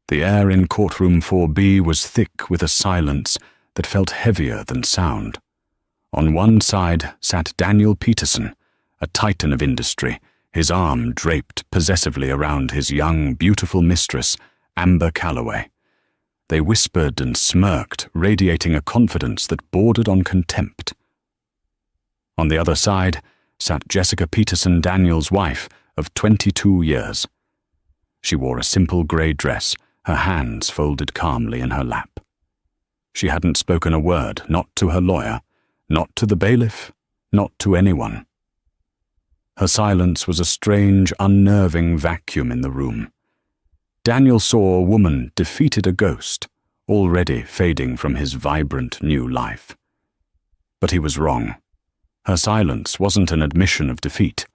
The air in courtroom 4B was thick with a silence that felt heavier than sound. On one side sat Daniel Peterson, a titan of industry, his arm draped possessively around his young, beautiful mistress, Amber Calloway. They whispered and smirked, radiating a confidence that bordered on contempt. On the other side sat Jessica Peterson, Daniel's wife, of 22 years. She wore a simple grey dress, her hands folded calmly in her lap. She hadn't spoken a word, not to her lawyer, not to the bailiff, not to anyone. Her silence was a strange, unnerving vacuum in the room. Daniel saw a woman defeated a ghost, already fading from his vibrant new life. But he was wrong. Her silence wasn't an admission of defeat.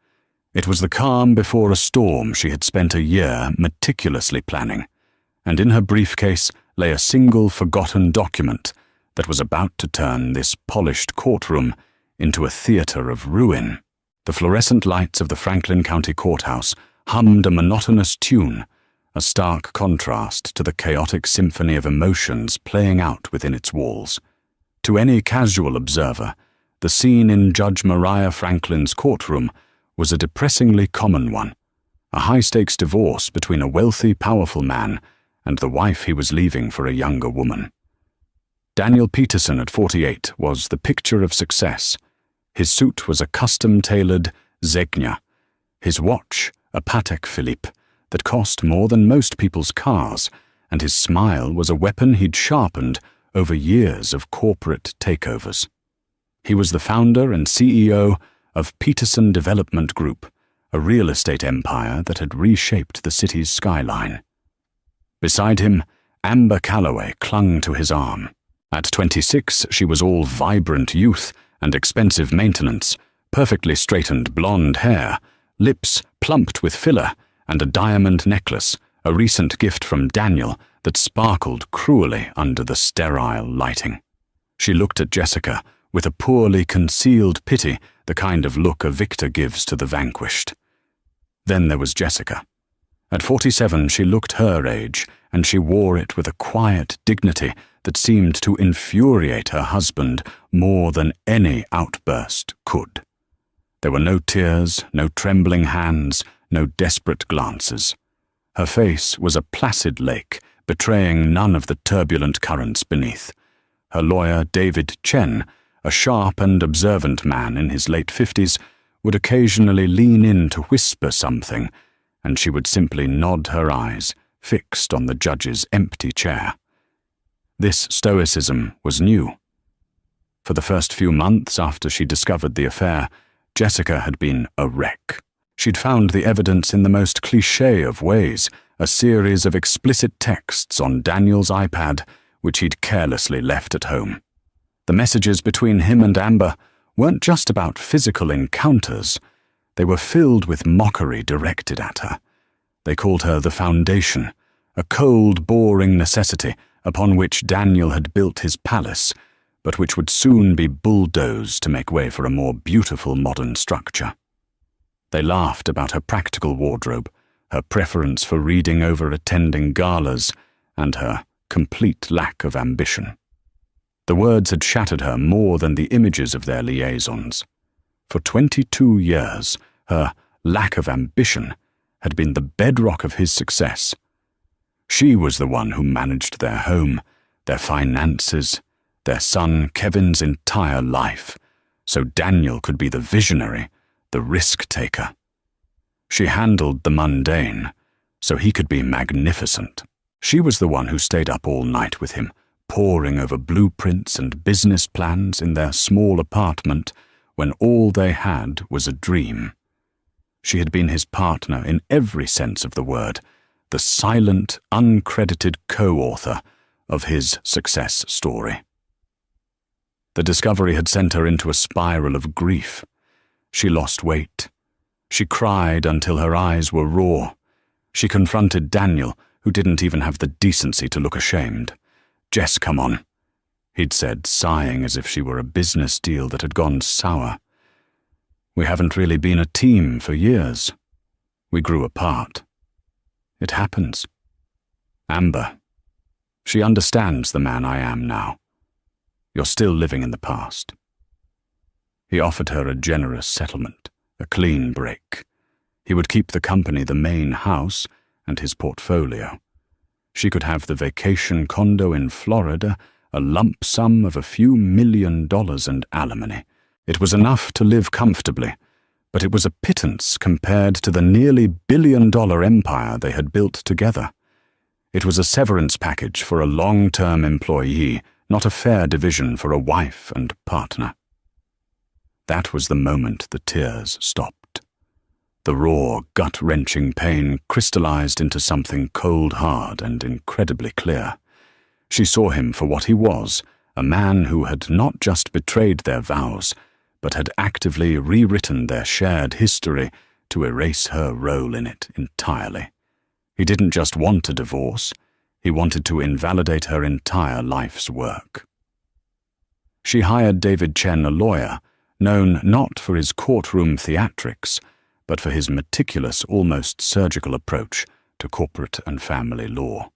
It was the calm before a storm she had spent a year meticulously planning, and in her briefcase lay a single forgotten document that was about to turn this polished courtroom into a theater of ruin. The fluorescent lights of the Franklin County Courthouse hummed a monotonous tune, a stark contrast to the chaotic symphony of emotions playing out within its walls. To any casual observer, the scene in Judge Mariah Franklin's courtroom was a depressingly common one, a high-stakes divorce between a wealthy, powerful man and the wife he was leaving for a younger woman. Daniel Peterson, at 48, was the picture of success. His suit was a custom-tailored Zegna, his watch a Patek Philippe that cost more than most people's cars, and his smile was a weapon he'd sharpened over years of corporate takeovers. He was the founder and CEO of Peterson Development Group, a real estate empire that had reshaped the city's skyline. Beside him, Amber Calloway clung to his arm. At 26, she was all vibrant youth and expensive maintenance, perfectly straightened blonde hair, lips plumped with filler, and a diamond necklace, a recent gift from Daniel that sparkled cruelly under the sterile lighting. She looked at Jessica with a poorly concealed pity, the kind of look a victor gives to the vanquished. Then there was Jessica. At 47, she looked her age, and she wore it with a quiet dignity that seemed to infuriate her husband more than any outburst could. There were no tears, no trembling hands, no desperate glances. Her face was a placid lake, betraying none of the turbulent currents beneath. Her lawyer, David Chen, a sharp and observant man in his late 50s, would occasionally lean in to whisper something, and she would simply nod her eyes, fixed on the judge's empty chair. This stoicism was new. For the first few months after she discovered the affair, Jessica had been a wreck. She'd found the evidence in the most cliché of ways, a series of explicit texts on Daniel's iPad, which he'd carelessly left at home. The messages between him and Amber weren't just about physical encounters. They were filled with mockery directed at her. They called her the Foundation, a cold, boring necessity upon which Daniel had built his palace, but which would soon be bulldozed to make way for a more beautiful modern structure. They laughed about her practical wardrobe, her preference for reading over attending galas, and her complete lack of ambition. The words had shattered her more than the images of their liaisons. For 22 years, her lack of ambition had been the bedrock of his success. She was the one who managed their home, their finances, their son Kevin's entire life, so Daniel could be the visionary, the risk-taker. She handled the mundane, so he could be magnificent. She was the one who stayed up all night with him, poring over blueprints and business plans in their small apartment when all they had was a dream. She had been his partner in every sense of the word, the silent, uncredited co-author of his success story. The discovery had sent her into a spiral of grief. She lost weight. She cried until her eyes were raw. She confronted Daniel, who didn't even have the decency to look ashamed. "Jess, come on," he'd said, sighing as if she were a business deal that had gone sour. "We haven't really been a team for years. We grew apart. It happens." Amber, she understands the man I am now. You're still living in the past. He offered her a generous settlement, a clean break. He would keep the company the main house and his portfolio. She could have the vacation condo in Florida, a lump sum of a few $1 million and alimony. It was enough to live comfortably, but it was a pittance compared to the nearly billion-dollar empire they had built together. It was a severance package for a long-term employee, not a fair division for a wife and partner. That was the moment the tears stopped. The raw, gut-wrenching pain crystallized into something cold-hard and incredibly clear. She saw him for what he was, a man who had not just betrayed their vows, but had actively rewritten their shared history to erase her role in it entirely. He didn't just want a divorce, he wanted to invalidate her entire life's work. She hired David Chen, a lawyer, known not for his courtroom theatrics, but for his meticulous, almost surgical approach to corporate and family law.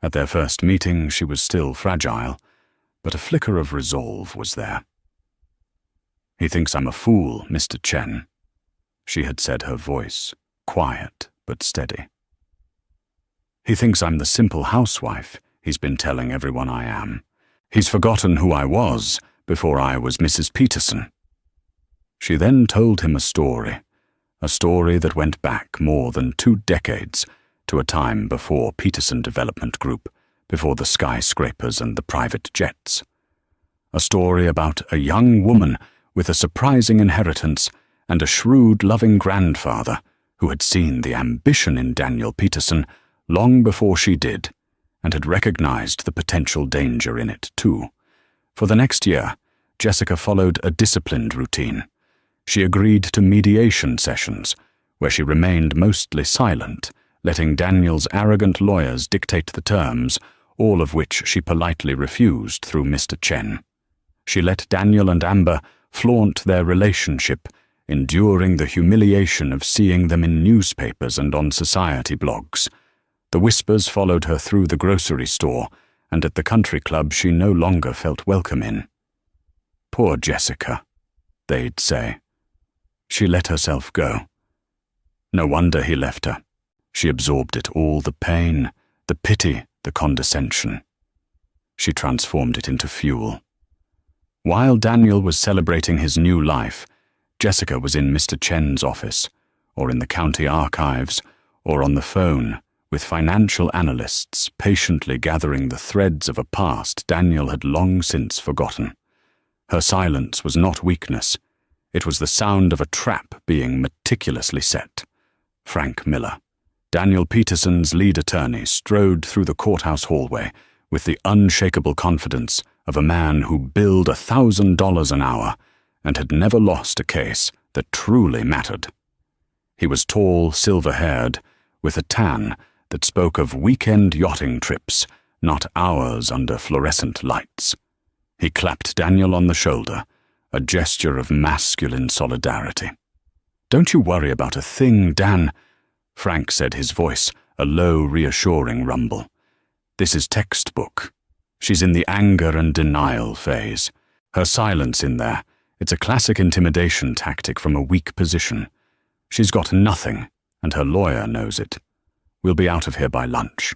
At their first meeting, she was still fragile, but a flicker of resolve was there. "He thinks I'm a fool, Mr. Chen," she had said, her voice quiet but steady. "He thinks I'm the simple housewife he's been telling everyone I am. He's forgotten who I was before I was Mrs. Peterson." She then told him a story that went back more than 2 decades to a time before Peterson Development Group, before the skyscrapers and the private jets. A story about a young woman with a surprising inheritance and a shrewd, loving grandfather who had seen the ambition in Daniel Peterson long before she did, and had recognized the potential danger in it too. For the next year, Jessica followed a disciplined routine. She agreed to mediation sessions, where she remained mostly silent, letting Daniel's arrogant lawyers dictate the terms, all of which she politely refused through Mr. Chen. She let Daniel and Amber flaunt their relationship, enduring the humiliation of seeing them in newspapers and on society blogs. The whispers followed her through the grocery store, and at the country club she no longer felt welcome in. "Poor Jessica," they'd say. She let herself go. No wonder he left her. She absorbed it all, the pain, the pity, the condescension. She transformed it into fuel. While Daniel was celebrating his new life, Jessica was in Mr. Chen's office, or in the county archives, or on the phone, with financial analysts patiently gathering the threads of a past Daniel had long since forgotten. Her silence was not weakness. It was the sound of a trap being meticulously set. Frank Miller, Daniel Peterson's lead attorney, strode through the courthouse hallway with the unshakable confidence of a man who billed $1,000 an hour and had never lost a case that truly mattered. He was tall, silver-haired, with a tan that spoke of weekend yachting trips, not hours under fluorescent lights. He clapped Daniel on the shoulder, a gesture of masculine solidarity. "Don't you worry about a thing, Dan," Frank said, his voice a low, reassuring rumble. "This is textbook. She's in the anger and denial phase. Her silence in there, it's a classic intimidation tactic from a weak position. She's got nothing, and her lawyer knows it. We'll be out of here by lunch."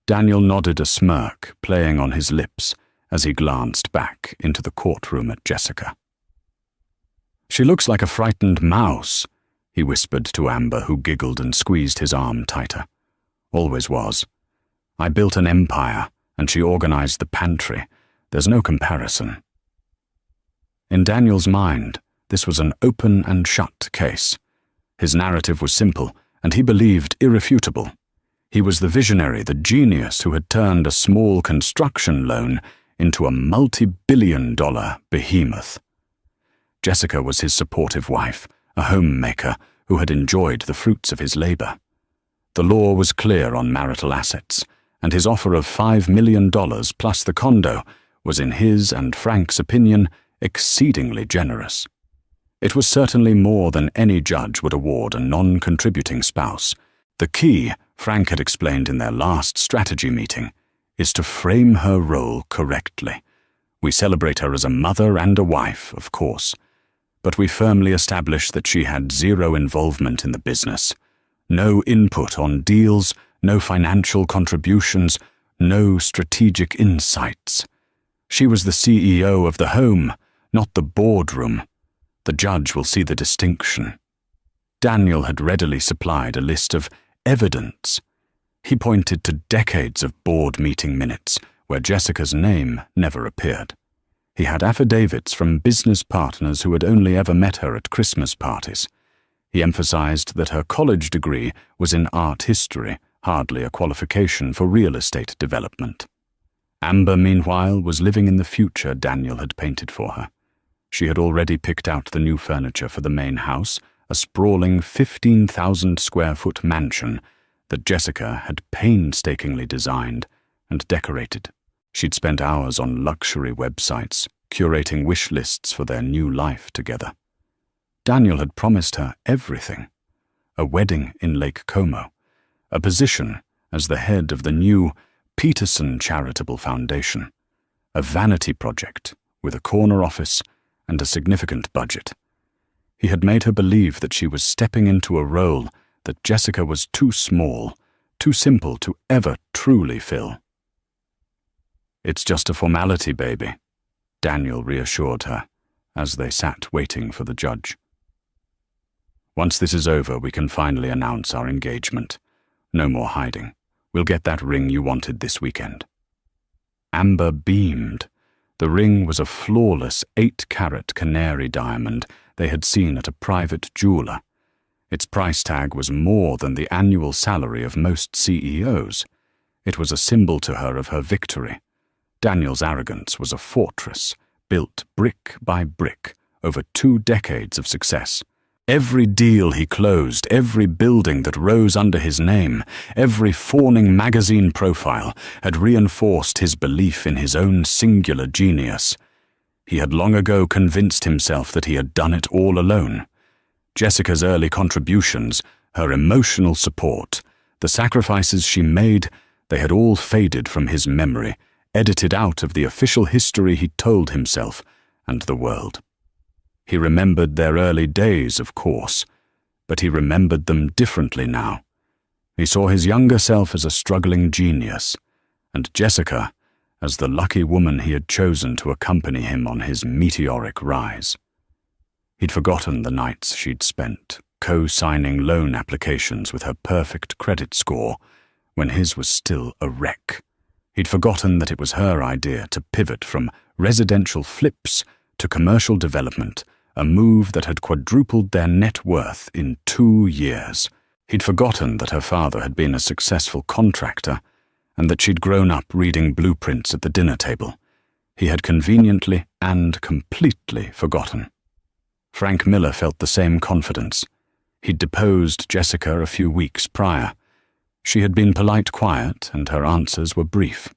Daniel nodded, a smirk playing on his lips as he glanced back into the courtroom at Jessica. "She looks like a frightened mouse," he whispered to Amber, who giggled and squeezed his arm tighter. "Always was. I built an empire, and she organized the pantry. There's no comparison." In Daniel's mind, this was an open and shut case. His narrative was simple, and he believed irrefutable. He was the visionary, the genius who had turned a small construction loan into a multi-billion-dollar behemoth. Jessica was his supportive wife, a homemaker who had enjoyed the fruits of his labor. The law was clear on marital assets, and his offer of $5 million plus the condo was, in his and Frank's opinion, exceedingly generous. It was certainly more than any judge would award a non-contributing spouse. The key, Frank had explained in their last strategy meeting, is to frame her role correctly. We celebrate her as a mother and a wife, of course, but we firmly establish that she had zero involvement in the business. No input on deals, no financial contributions, no strategic insights. She was the CEO of the home, not the boardroom. The judge will see the distinction. Daniel had readily supplied a list of evidence. He pointed to decades of board meeting minutes where Jessica's name never appeared. He had affidavits from business partners who had only ever met her at Christmas parties. He emphasized that her college degree was in art history, hardly a qualification for real estate development. Amber, meanwhile, was living in the future Daniel had painted for her. She had already picked out the new furniture for the main house, a sprawling 15,000-square-foot mansion that Jessica had painstakingly designed and decorated. She'd spent hours on luxury websites, curating wish lists for their new life together. Daniel had promised her everything: a wedding in Lake Como, a position as the head of the new Peterson Charitable Foundation, a vanity project with a corner office and a significant budget. He had made her believe that she was stepping into a role that Jessica was too small, too simple to ever truly fill. "It's just a formality, baby," Daniel reassured her as they sat waiting for the judge. "Once this is over, we can finally announce our engagement. No more hiding. We'll get that ring you wanted this weekend." Amber beamed. The ring was a flawless 8-carat canary diamond they had seen at a private jeweler. Its price tag was more than the annual salary of most CEOs. It was a symbol to her of her victory. Daniel's arrogance was a fortress, built brick by brick over 2 decades of success. Every deal he closed, every building that rose under his name, every fawning magazine profile had reinforced his belief in his own singular genius. He had long ago convinced himself that he had done it all alone. Jessica's early contributions, her emotional support, the sacrifices she made, they had all faded from his memory, edited out of the official history he told himself and the world. He remembered their early days, of course, but he remembered them differently now. He saw his younger self as a struggling genius, and Jessica as the lucky woman he had chosen to accompany him on his meteoric rise. He'd forgotten the nights she'd spent co-signing loan applications with her perfect credit score when his was still a wreck. He'd forgotten that it was her idea to pivot from residential flips to commercial development, a move that had quadrupled their net worth in 2 years. He'd forgotten that her father had been a successful contractor and that she'd grown up reading blueprints at the dinner table. He had conveniently and completely forgotten. Frank Miller felt the same confidence. He'd deposed Jessica a few weeks prior. She had been polite quiet, and her answers were brief.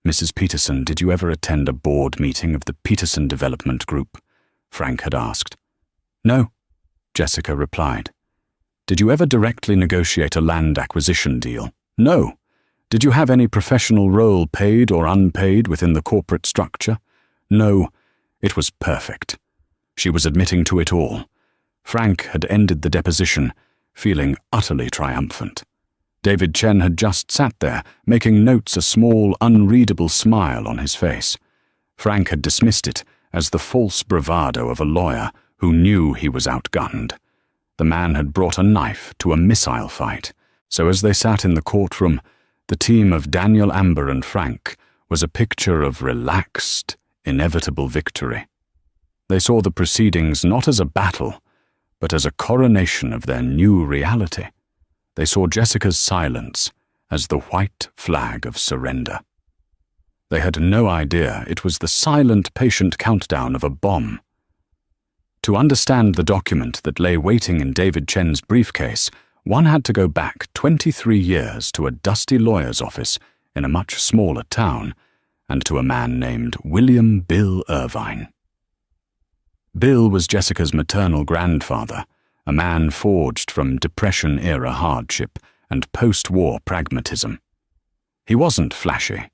"Mrs. Peterson, did you ever attend a board meeting of the Peterson Development Group?" Frank had asked. "No," Jessica replied. "Did you ever directly negotiate a land acquisition deal?" "No." "Did you have any professional role, paid or unpaid, within the corporate structure?" "No." It was perfect. She was admitting to it all. Frank had ended the deposition, feeling utterly triumphant. David Chen had just sat there, making notes, a small, unreadable smile on his face. Frank had dismissed it as the false bravado of a lawyer who knew he was outgunned. The man had brought a knife to a missile fight, so as they sat in the courtroom, the team of Daniel, Amber, and Frank was a picture of relaxed, inevitable victory. They saw the proceedings not as a battle, but as a coronation of their new reality. They saw Jessica's silence as the white flag of surrender. They had no idea it was the silent, patient countdown of a bomb. To understand the document that lay waiting in David Chen's briefcase, one had to go back 23 years to a dusty lawyer's office in a much smaller town, and to a man named William Bill Irvine. Bill was Jessica's maternal grandfather, a man forged from Depression-era hardship and post-war pragmatism. He wasn't flashy.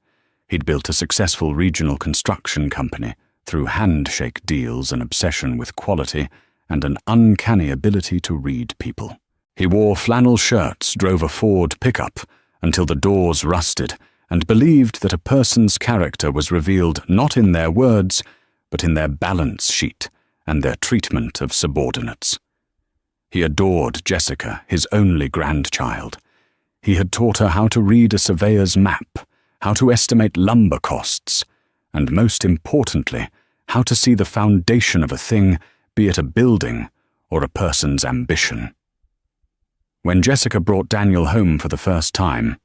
He'd built a successful regional construction company through handshake deals, an obsession with quality, and an uncanny ability to read people. He wore flannel shirts, drove a Ford pickup until the doors rusted, and believed that a person's character was revealed not in their words, but in their balance sheet and their treatment of subordinates. He adored Jessica, his only grandchild. He had taught her how to read a surveyor's map, how to estimate lumber costs, and most importantly, how to see the foundation of a thing, be it a building or a person's ambition. When Jessica brought Daniel home for the first time,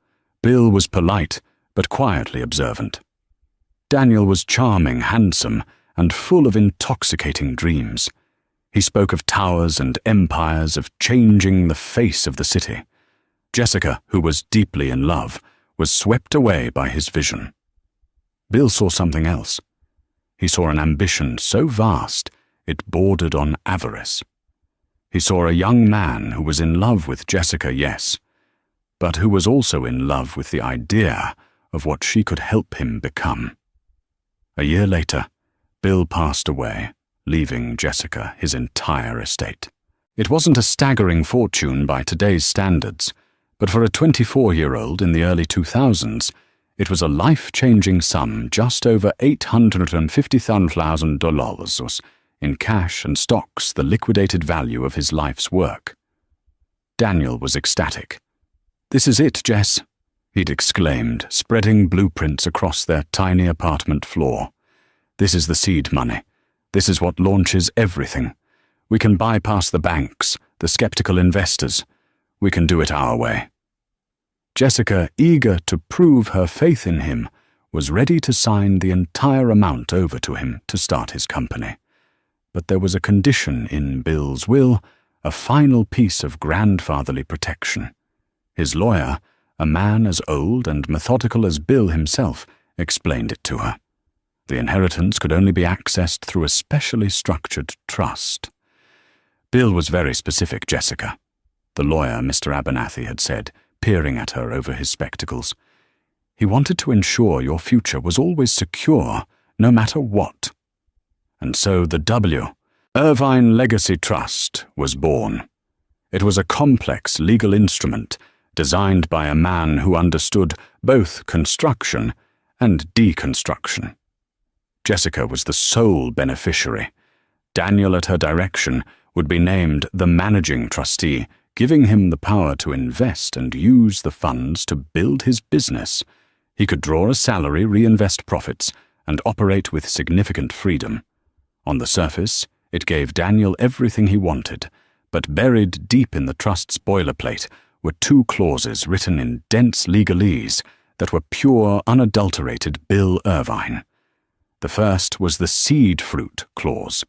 Bill was polite but quietly observant. Daniel was charming, handsome, and full of intoxicating dreams. He spoke of towers and empires, of changing the face of the city. Jessica, who was deeply in love, was swept away by his vision. Bill saw something else. He saw an ambition so vast it bordered on avarice. He saw a young man who was in love with Jessica, yes, but who was also in love with the idea of what she could help him become. A year later, Bill passed away, leaving Jessica his entire estate. It wasn't a staggering fortune by today's standards, but for a 24-year-old in the early 2000s, it was a life-changing sum, just over $850,000 in cash and stocks, the liquidated value of his life's work. Daniel was ecstatic. "This is it, Jess," he'd exclaimed, spreading blueprints across their tiny apartment floor. "This is the seed money. This is what launches everything. We can bypass the banks, the skeptical investors. We can do it our way." Jessica, eager to prove her faith in him, was ready to sign the entire amount over to him to start his company. But there was a condition in Bill's will, a final piece of grandfatherly protection. His lawyer, a man as old and methodical as Bill himself, explained it to her. The inheritance could only be accessed through a specially structured trust. Bill was very specific, Jessica, the lawyer, Mr. Abernathy, had said, peering at her over his spectacles. He wanted to ensure your future was always secure, no matter what. And so the Irvine Legacy Trust was born. It was a complex legal instrument designed by a man who understood both construction and deconstruction. Jessica was the sole beneficiary. Daniel, at her direction, would be named the managing trustee, giving him the power to invest and use the funds to build his business. He could draw a salary, reinvest profits, and operate with significant freedom. On the surface, it gave Daniel everything he wanted, but buried deep in the trust's boilerplate were two clauses written in dense legalese that were pure, unadulterated Bill Irvine. The first was the seed fruit clause.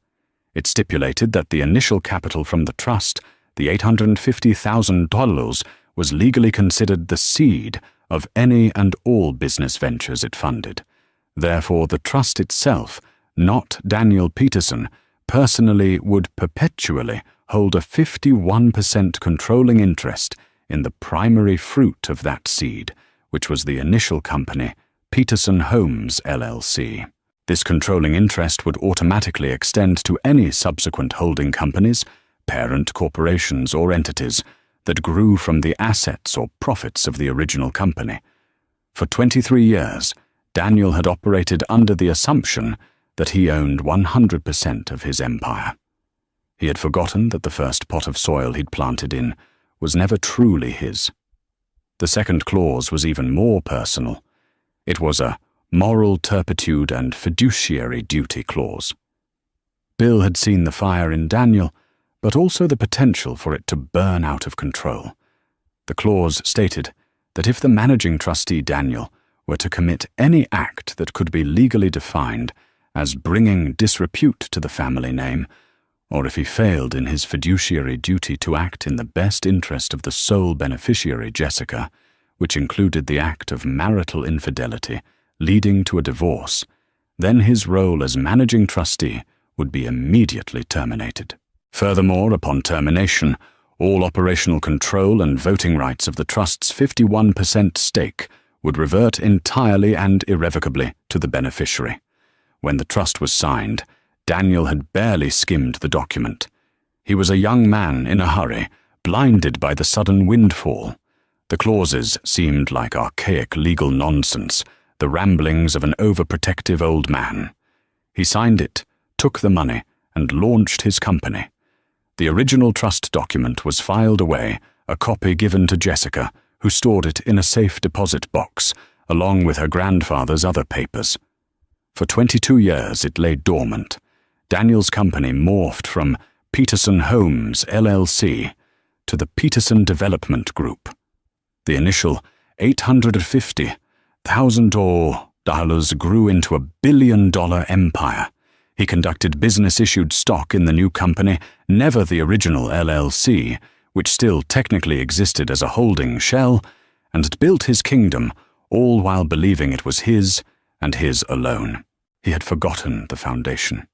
It stipulated that the initial capital from the trust, the $850,000, was legally considered the seed of any and all business ventures it funded. Therefore, the trust itself, not Daniel Peterson, personally would perpetually hold a 51% controlling interest in the primary fruit of that seed, which was the initial company, Peterson Homes, LLC. This controlling interest would automatically extend to any subsequent holding companies, parent corporations or entities that grew from the assets or profits of the original company. For 23 years, Daniel had operated under the assumption that he owned 100% of his empire. He had forgotten that the first pot of soil he'd planted in was never truly his. The second clause was even more personal. It was a moral turpitude and fiduciary duty clause. Bill had seen the fire in Daniel, but also the potential for it to burn out of control. The clause stated that if the managing trustee Daniel were to commit any act that could be legally defined as bringing disrepute to the family name, or if he failed in his fiduciary duty to act in the best interest of the sole beneficiary, Jessica, which included the act of marital infidelity leading to a divorce, then his role as managing trustee would be immediately terminated. Furthermore, upon termination, All operational control and voting rights of the trust's 51% stake would revert entirely and irrevocably to the beneficiary. When the trust was signed, Daniel had barely skimmed the document. He was a young man in a hurry, blinded by the sudden windfall. The clauses seemed like archaic legal nonsense, the ramblings of an overprotective old man. He signed it, took the money, and launched his company. The original trust document was filed away, a copy given to Jessica, who stored it in a safe deposit box, along with her grandfather's other papers. For 22 years it lay dormant. Daniel's company morphed from Peterson Homes, LLC, to the Peterson Development Group. The initial $850,000 grew into a billion-dollar empire. He conducted business-issued stock in the new company, never the original LLC, which still technically existed as a holding shell, and had built his kingdom, all while believing it was his and his alone. He had forgotten the foundation.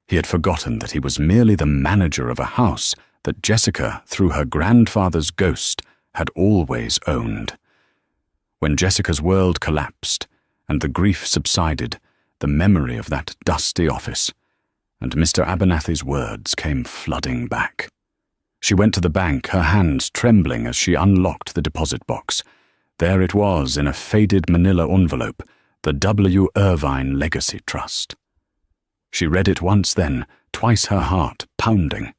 He had forgotten that he was merely the manager of a house that Jessica, through her grandfather's ghost, had always owned. When Jessica's world collapsed and the grief subsided, the memory of that dusty office and Mr. Abernathy's words came flooding back. She went to the bank, her hands trembling as she unlocked the deposit box. There it was in a faded manila envelope, the W. Irvine Legacy Trust. She read it once then, twice her heart pounding.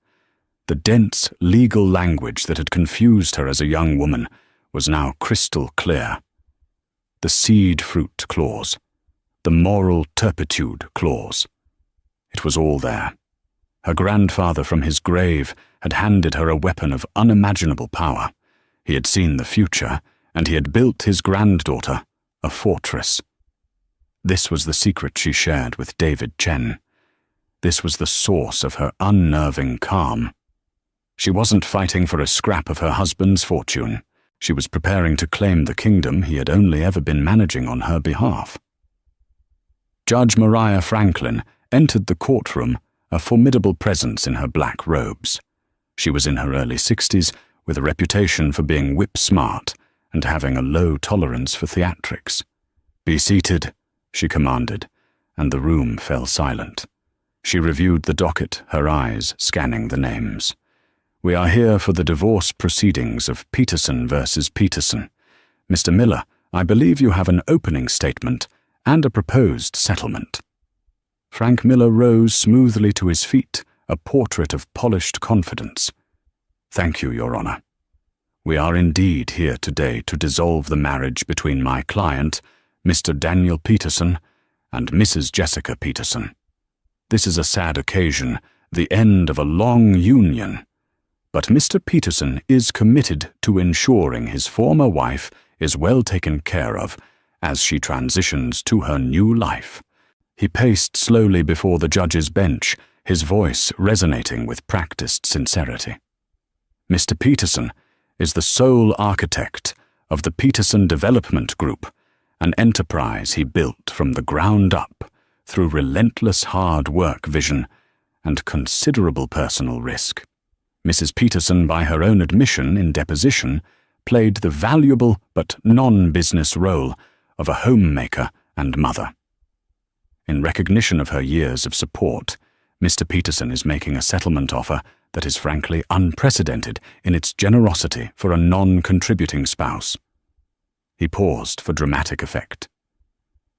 The dense legal language that had confused her as a young woman was now crystal clear. The seed fruit clause, the moral turpitude clause. It was all there. Her grandfather from his grave had handed her a weapon of unimaginable power. He had seen the future, and he had built his granddaughter a fortress. This was the secret she shared with David Chen. This was the source of her unnerving calm. She wasn't fighting for a scrap of her husband's fortune. She was preparing to claim the kingdom he had only ever been managing on her behalf. Judge Mariah Franklin entered the courtroom, a formidable presence in her black robes. She was in her early 60s, with a reputation for being whip-smart and having a low tolerance for theatrics. "Be seated," she commanded, and the room fell silent. She reviewed the docket, her eyes scanning the names. "We are here for the divorce proceedings of Peterson versus Peterson. Mr. Miller, I believe you have an opening statement and a proposed settlement." Frank Miller rose smoothly to his feet, a portrait of polished confidence. "Thank you, Your Honor. We are indeed here today to dissolve the marriage between my client, Mr. Daniel Peterson, and Mrs. Jessica Peterson. This is a sad occasion, the end of a long union. But Mr. Peterson is committed to ensuring his former wife is well taken care of as she transitions to her new life." He paced slowly before the judge's bench, his voice resonating with practiced sincerity. "Mr. Peterson is the sole architect of the Peterson Development Group, an enterprise he built from the ground up through relentless hard work vision and considerable personal risk. Mrs. Peterson, by her own admission in deposition, played the valuable but non-business role of a homemaker and mother. In recognition of her years of support, Mr. Peterson is making a settlement offer that is frankly unprecedented in its generosity for a non-contributing spouse." He paused for dramatic effect.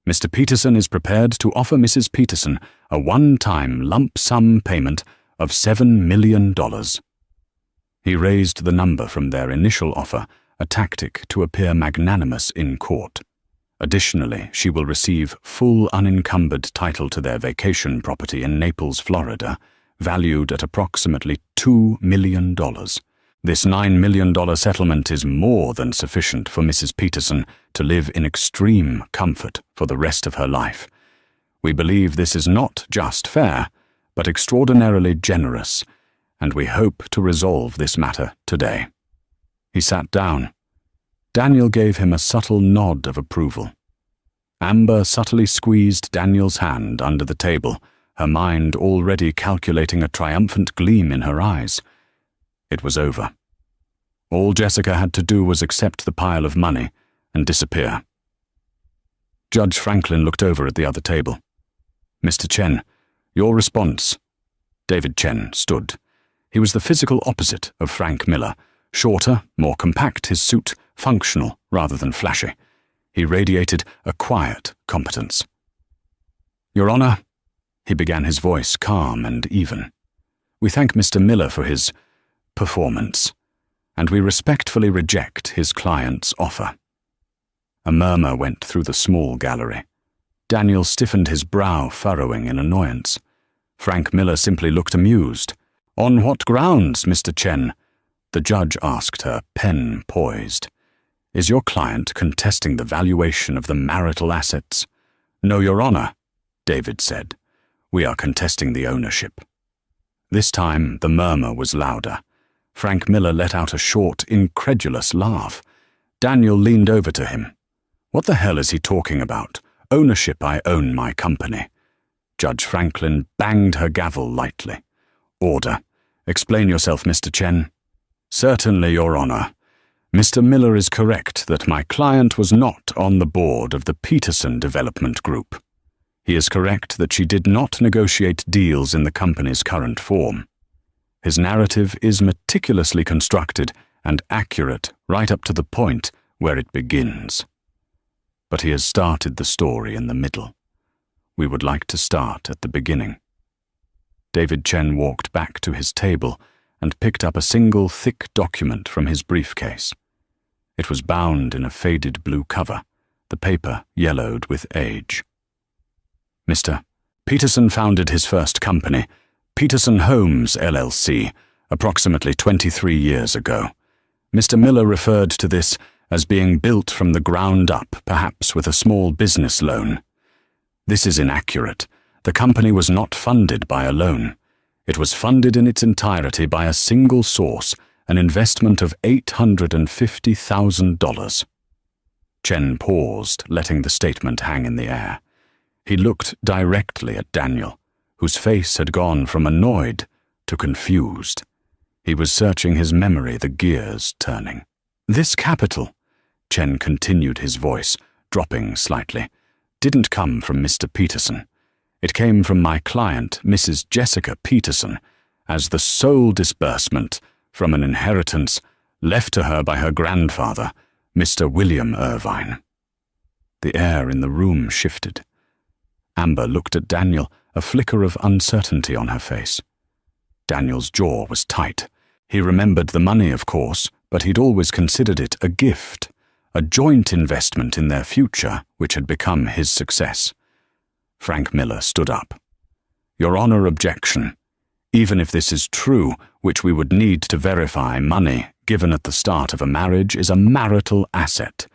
"Mr. Peterson is prepared to offer Mrs. Peterson a one-time lump sum payment of $7 million. He raised the number from their initial offer, a tactic to appear magnanimous in court. Additionally, she will receive full unencumbered title to their vacation property in Naples, Florida, valued at approximately $2 million. This $9 million settlement is more than sufficient for Mrs. Peterson to live in extreme comfort for the rest of her life. We believe this is not just fair, but extraordinarily generous, and we hope to resolve this matter today." He sat down. Daniel gave him a subtle nod of approval. Amber subtly squeezed Daniel's hand under the table, her mind already calculating a triumphant gleam in her eyes. It was over. All Jessica had to do was accept the pile of money and disappear. Judge Franklin looked over at the other table. "Mr. Chen, your response." David Chen stood. He was the physical opposite of Frank Miller. Shorter, more compact, his suit functional rather than flashy. He radiated a quiet competence. "Your Honor," he began, his voice calm and even, "we thank Mr. Miller for his performance, and we respectfully reject his client's offer." A murmur went through the small gallery. Daniel stiffened his brow, furrowing in annoyance. Frank Miller simply looked amused. "On what grounds, Mr. Chen?" the judge asked, her pen poised. "Is your client contesting the valuation of the marital assets?" "No, Your Honor," David said. "We are contesting the ownership." This time the murmur was louder. Frank Miller let out a short, incredulous laugh. Daniel leaned over to him. "What the hell is he talking about? Ownership, I own my company." Judge Franklin banged her gavel lightly. "Order. Explain yourself, Mr. Chen." "Certainly, Your Honor. Mr. Miller is correct that my client was not on the board of the Peterson Development Group. He is correct that she did not negotiate deals in the company's current form. His narrative is meticulously constructed and accurate right up to the point where it begins. But he has started the story in the middle. We would like to start at the beginning." David Chen walked back to his table and picked up a single thick document from his briefcase. It was bound in a faded blue cover, the paper yellowed with age. "Mr. Peterson founded his first company, Peterson Homes, LLC, approximately 23 years ago. Mr. Miller referred to this as being built from the ground up, perhaps with a small business loan. This is inaccurate. The company was not funded by a loan. It was funded in its entirety by a single source, an investment of $850,000. Chen paused, letting the statement hang in the air. He looked directly at Daniel, whose face had gone from annoyed to confused. He was searching his memory, the gears turning. "This capital," Chen continued, his voice dropping slightly, "didn't come from Mr. Peterson. It came from my client, Mrs. Jessica Peterson, as the sole disbursement from an inheritance left to her by her grandfather, Mr. William Irvine." The air in the room shifted. Amber looked at Daniel, a flicker of uncertainty on her face. Daniel's jaw was tight. He remembered the money, of course, but he'd always considered it a gift, a joint investment in their future which had become his success. Frank Miller stood up. "Your Honor, objection. Even if this is true, which we would need to verify, money given at the start of a marriage is a marital asset.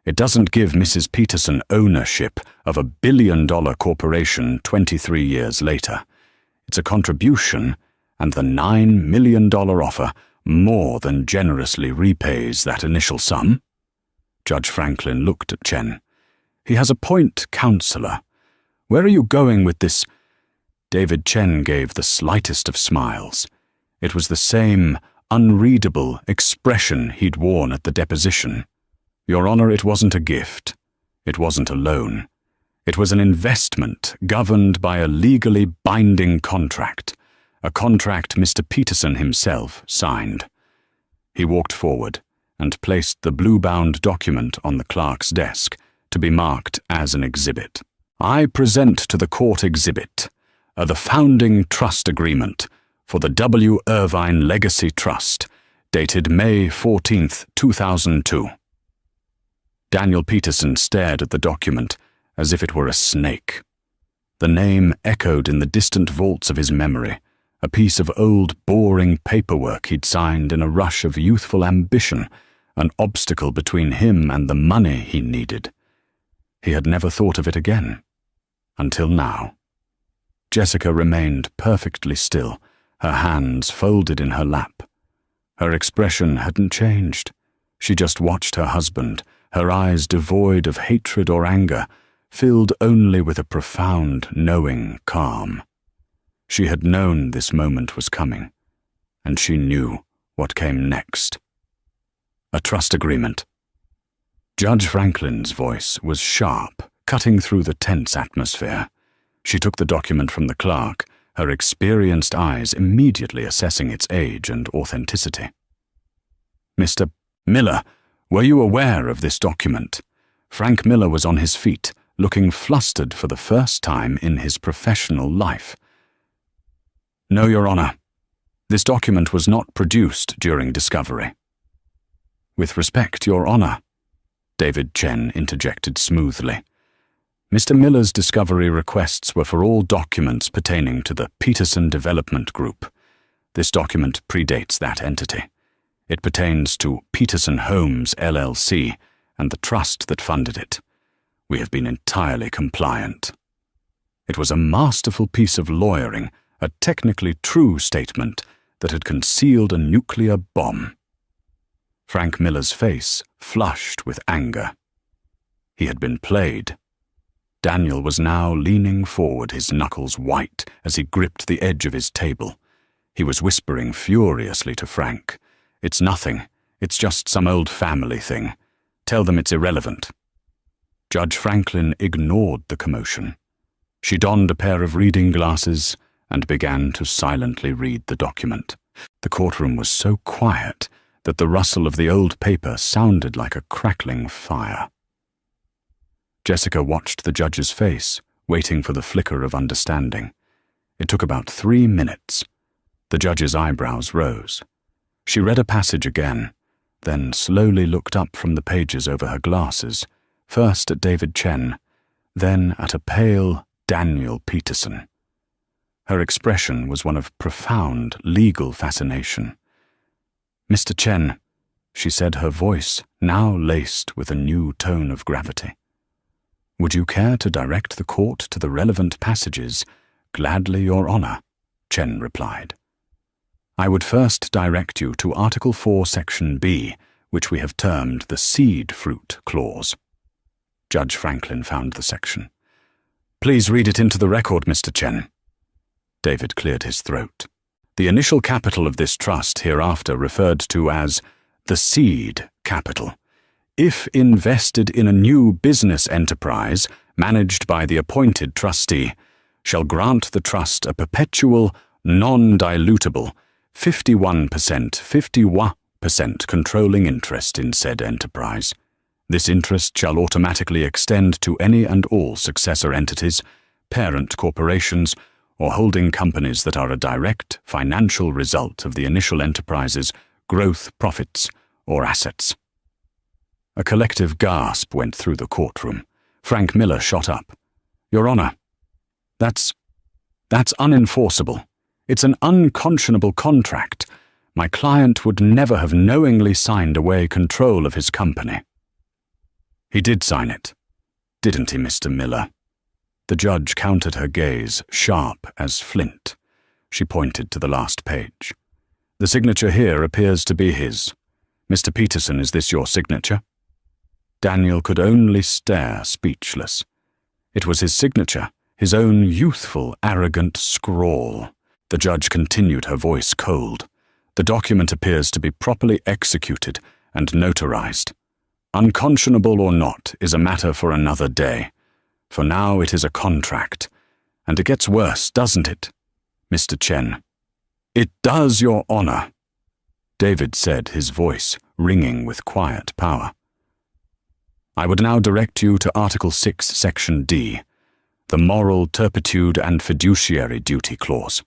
It doesn't give Mrs. Peterson ownership of a billion-dollar corporation 23 years later. It's a contribution, and the $9 million offer more than generously repays that initial sum." Judge Franklin looked at Chen. "He has a point, Counselor. Where are you going with this?" David Chen gave the slightest of smiles. It was the same unreadable expression he'd worn at the deposition. "Your Honor, it wasn't a gift. It wasn't a loan. It was an investment governed by a legally binding contract, a contract Mr. Peterson himself signed." He walked forward and placed the blue-bound document on the clerk's desk to be marked as an exhibit. "I present to the court exhibit the founding trust agreement for the W. Irvine Legacy Trust, dated May 14th, 2002. Daniel Peterson stared at the document as if it were a snake. The name echoed in the distant vaults of his memory, a piece of old, boring paperwork he'd signed in a rush of youthful ambition, an obstacle between him and the money he needed. He had never thought of it again. Until now. Jessica remained perfectly still, her hands folded in her lap. Her expression hadn't changed. She just watched her husband, her eyes devoid of hatred or anger, filled only with a profound, knowing calm. She had known this moment was coming, and she knew what came next. A trust agreement. Judge Franklin's voice was sharp, cutting through the tense atmosphere. She took the document from the clerk, her experienced eyes immediately assessing its age and authenticity. Mr. Miller, were you aware of this document? Frank Miller was on his feet, looking flustered for the first time in his professional life. No, Your Honor. This document was not produced during discovery. With respect, Your Honor, David Chen interjected smoothly. Mr. Miller's discovery requests were for all documents pertaining to the Peterson Development Group. This document predates that entity. It pertains to Peterson Homes, LLC, and the trust that funded it. We have been entirely compliant. It was a masterful piece of lawyering, a technically true statement that had concealed a nuclear bomb. Frank Miller's face flushed with anger. He had been played. Daniel was now leaning forward, his knuckles white as he gripped the edge of his table. He was whispering furiously to Frank. It's nothing. It's just some old family thing. Tell them it's irrelevant. Judge Franklin ignored the commotion. She donned a pair of reading glasses and began to silently read the document. The courtroom was so quiet that the rustle of the old paper sounded like a crackling fire. Jessica watched the judge's face, waiting for the flicker of understanding. It took about 3 minutes. The judge's eyebrows rose. She read a passage again, then slowly looked up from the pages over her glasses, first at David Chen, then at a pale Daniel Peterson. Her expression was one of profound legal fascination. Mr. Chen, she said, her voice now laced with a new tone of gravity. Would you care to direct the court to the relevant passages? Gladly, Your Honor, Chen replied. I would first direct you to Article 4, Section B, which we have termed the Seed Fruit Clause. Judge Franklin found the section. Please read it into the record, Mr. Chen. David cleared his throat. The initial capital of this trust hereafter referred to as the seed capital. If invested in a new business enterprise managed by the appointed trustee, shall grant the trust a perpetual, non-dilutable 51% controlling interest in said enterprise. This interest shall automatically extend to any and all successor entities, parent corporations, or holding companies that are a direct financial result of the initial enterprise's growth, profits, or assets. A collective gasp went through the courtroom. Frank Miller shot up. Your Honor, that's unenforceable. It's an unconscionable contract. My client would never have knowingly signed away control of his company. He did sign it, didn't he, Mr. Miller? The judge countered her gaze, sharp as flint. She pointed to the last page. The signature here appears to be his. Mr. Peterson, is this your signature? Daniel could only stare, speechless. It was his signature, his own youthful, arrogant scrawl. The judge continued, her voice cold. The document appears to be properly executed and notarized. Unconscionable or not is a matter for another day. For now it is a contract. And it gets worse, doesn't it, Mr. Chen? It does, Your Honor, David said, his voice ringing with quiet power. I would now direct you to Article 6, Section D, the Moral Turpitude and Fiduciary Duty Clause.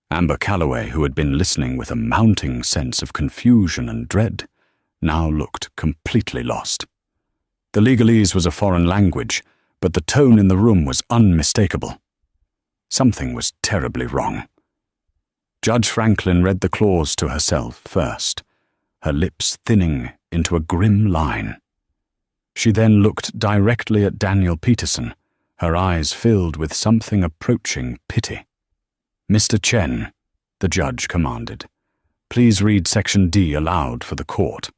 Amber Calloway, who had been listening with a mounting sense of confusion and dread, now looked completely lost. The legalese was a foreign language, but the tone in the room was unmistakable. Something was terribly wrong. Judge Franklin read the clause to herself first, her lips thinning into a grim line. She then looked directly at Daniel Peterson, her eyes filled with something approaching pity. Mr. Chen, the judge commanded, please read Section D aloud for the court.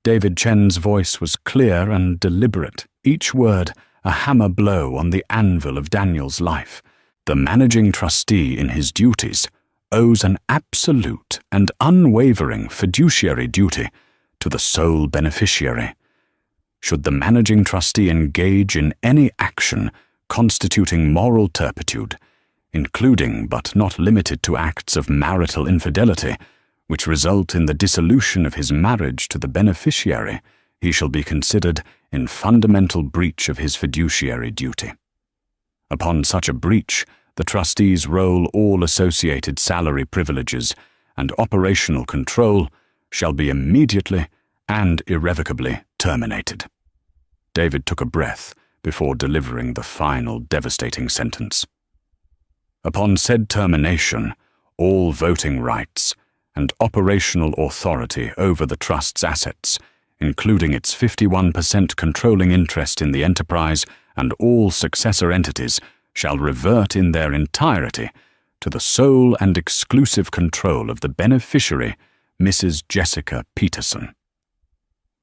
David Chen's voice was clear and deliberate, each word a hammer blow on the anvil of Daniel's life. The managing trustee in his duties owes an absolute and unwavering fiduciary duty to the sole beneficiary. Should the managing trustee engage in any action constituting moral turpitude, including but not limited to acts of marital infidelity, which result in the dissolution of his marriage to the beneficiary, he shall be considered in fundamental breach of his fiduciary duty. Upon such a breach, the trustees roll all associated salary privileges and operational control shall be immediately and irrevocably terminated. David took a breath before delivering the final devastating sentence. Upon said termination, all voting rights and operational authority over the trust's assets, including its 51% controlling interest in the enterprise and all successor entities, shall revert in their entirety to the sole and exclusive control of the beneficiary, Mrs. Jessica Peterson.